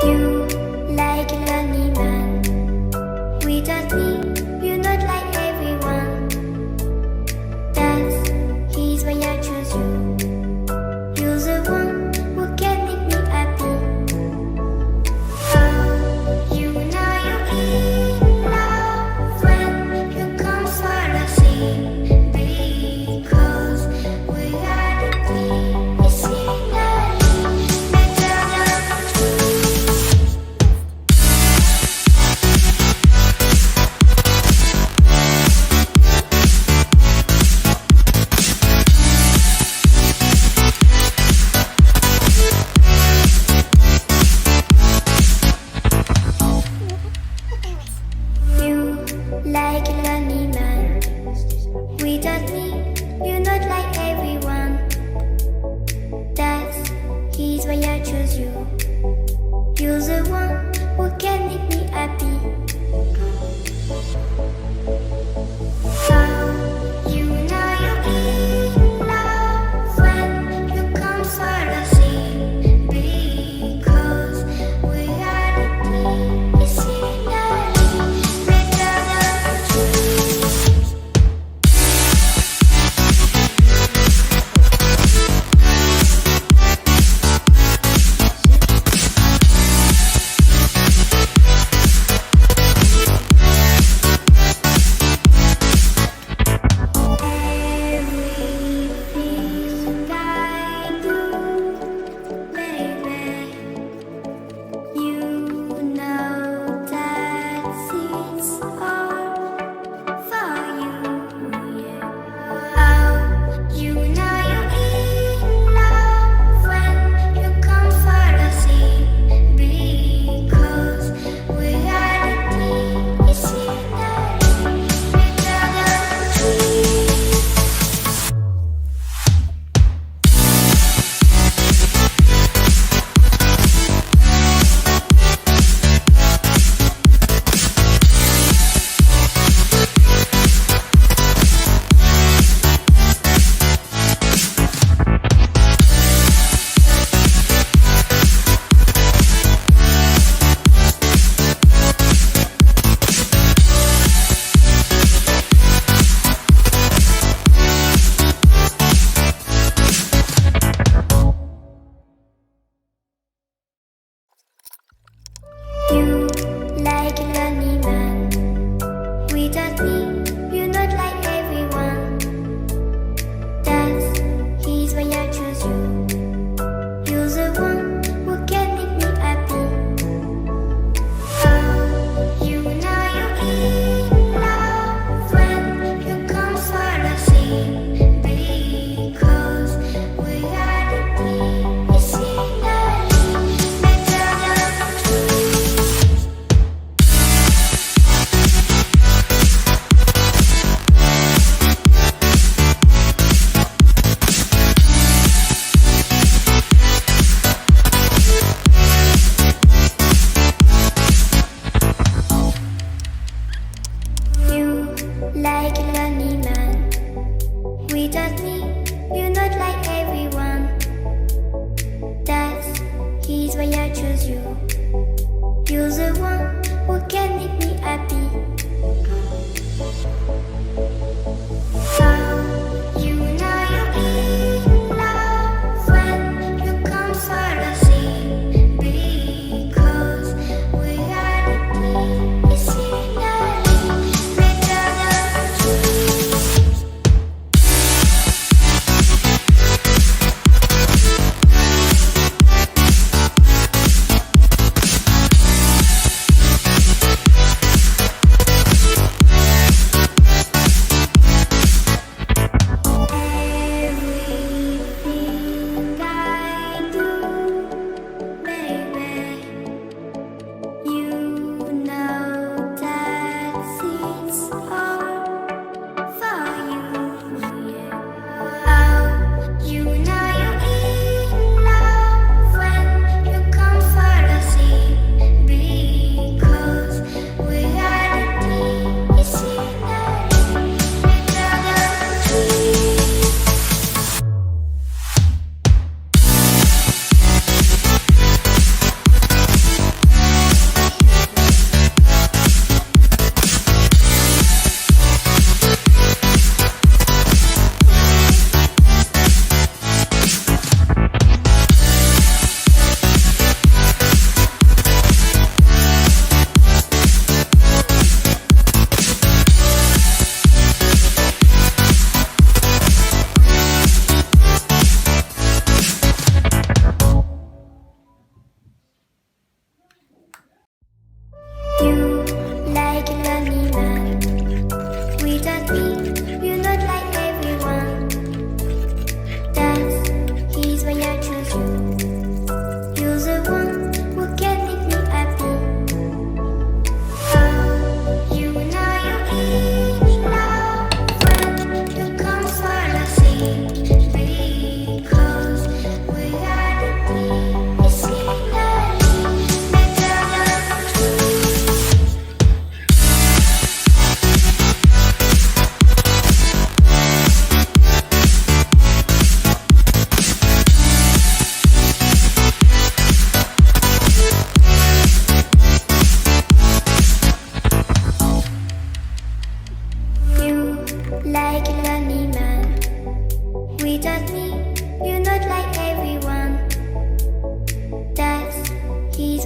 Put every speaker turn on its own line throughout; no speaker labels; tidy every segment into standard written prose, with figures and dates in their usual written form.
You like a lonely man. Without me, you're not like everyone. That's he's why I choose you. You're the one who can make me happy. Oh, you know you're in love when you come for the sea. Because we are the dream is finally better than you like a lonely man. Without me, you're not like everyone. That's he's why I choose you. You're the one who can make me happy. Oh, you know you're in love when you come for the sea. Because we are the dream is finally better than everything I do, baby. You know that it's all for you, yeah. Oh, you know you're in love when you come for the sea. Because we are the dream is finally better than You like a lonely man. Without me, you're not like everyone. That's he's why I choose you. You're the one who can make me happy. Oh, you know you're in love when you come for the sea. Because we are the dream is finally better than You like a lonely man. Without me, you're not like everyone. That's he's why I choose you. You're the one who can make me happy. Oh, you know you're in love when you come for the sea. Because we are the dream is finally better than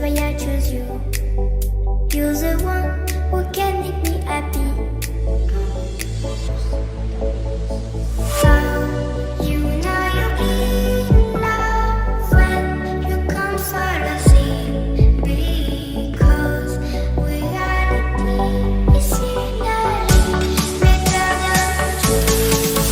why I choose you. You're the one who can make me happy. Oh, you know you're in love when you come for the sea. Because reality is finally better than dreams.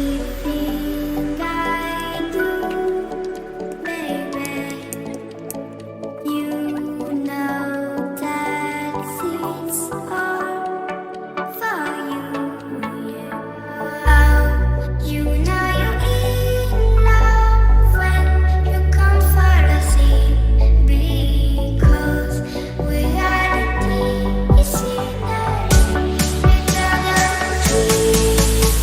Everything I do, baby, you know that it's all for you, yeah. Oh, you know you're in love when you come for the sea. Because reality is finally better than dreams.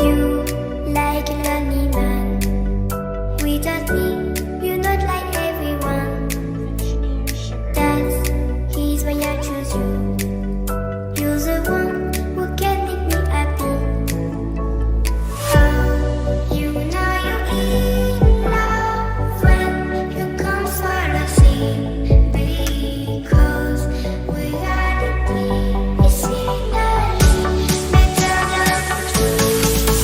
You like a lonely man. Without me, you're not like everyone. That's he's why I choose you. You're the one who can make me happy. Oh, you know you're in love when you come for the sea. Because reality is finally better than dreams.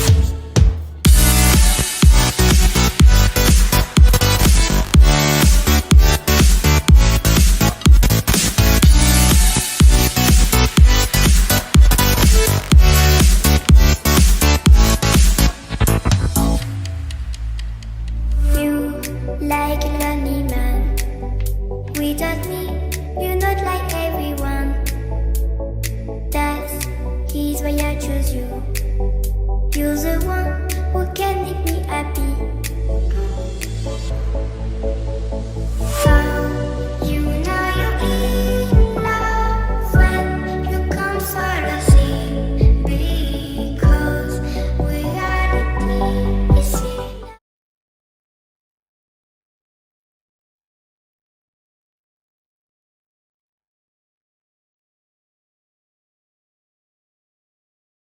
You like a lonely man. Without me, you're not like everyone. That's he's why I choose you. You're the one